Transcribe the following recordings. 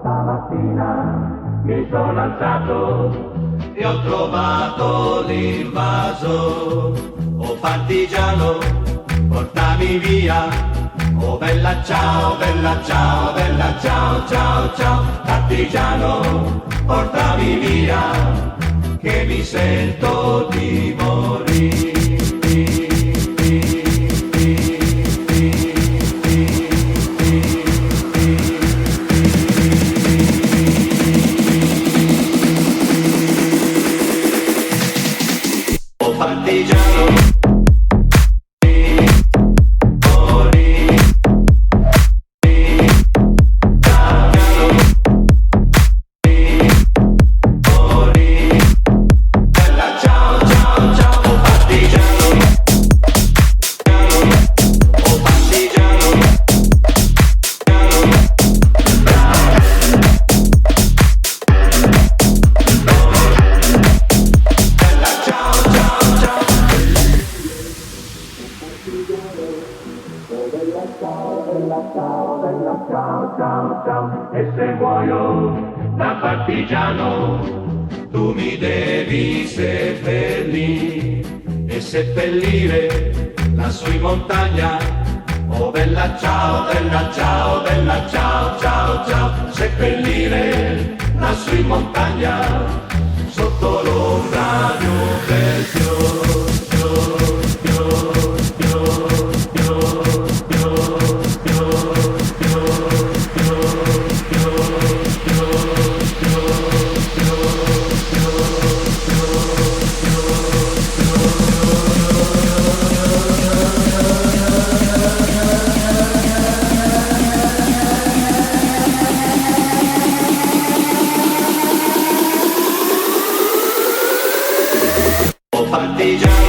Stamattina mi sono alzato e ho trovato l'invaso. Oh partigiano, portami via. Oh bella ciao, bella ciao, bella ciao, ciao, ciao. Partigiano, portami via, che mi sento di morire. Partigiano, ciao, ciao, ciao. E se muoio da partigiano, tu mi devi seppellire e seppellire lassù in montagna. Oh bella ciao, bella ciao, bella ciao, ciao, ciao. Seppellire lassù in montagna, sotto l'ombra di un bel fiore. Partigiano,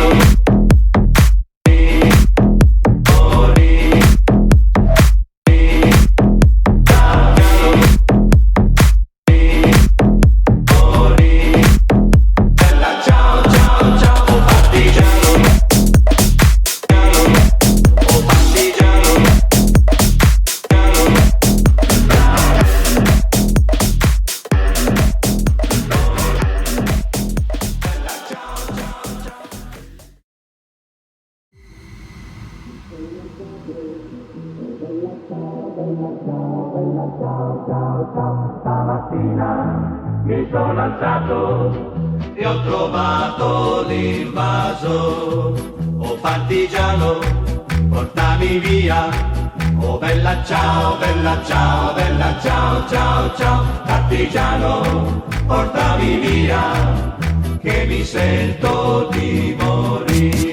stamattina mi sono alzato e ho trovato l'invaso. Oh partigiano, portami via. Oh bella ciao, bella ciao, bella ciao, ciao, ciao. Partigiano, portami via, che mi sento di morire.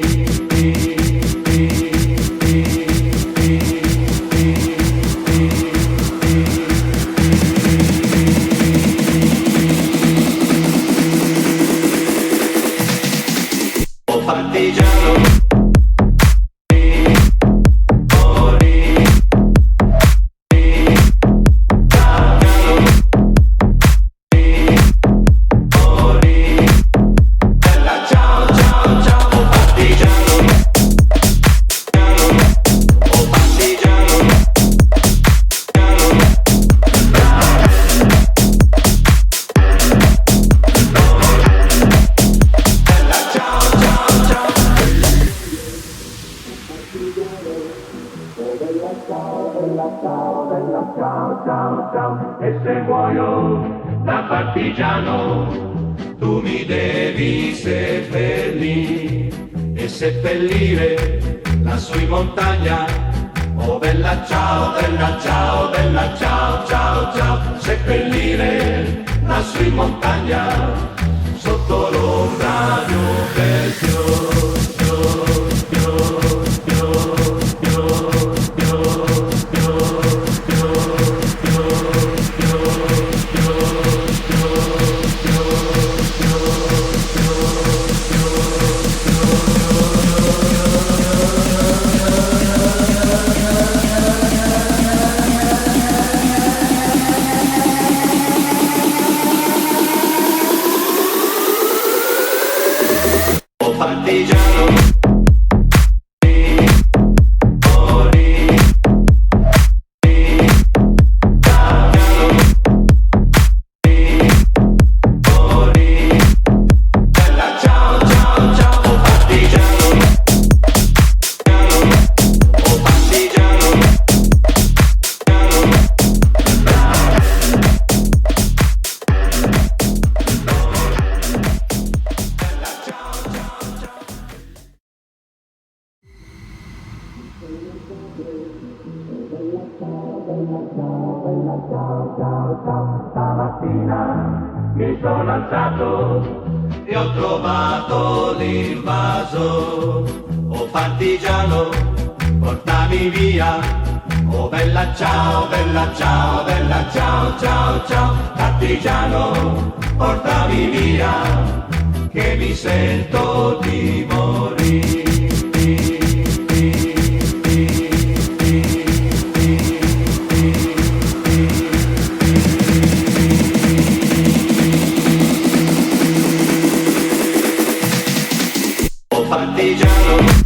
Partigiano, ciao, ciao, ciao. E se muoio da partigiano, tu mi devi seppellire e seppellire lassù in montagna. Oh bella ciao, bella ciao, bella ciao, ciao, ciao. Seppellire lassù in montagna, sotto l'ombra di un bel fiore. Partigiano. Stamattina mi sono alzato e ho trovato l'invaso. Oh partigiano, portami via. Oh bella ciao, bella ciao, bella ciao, ciao, ciao. Partigiano, portami via, che mi sento di morire. Partigiano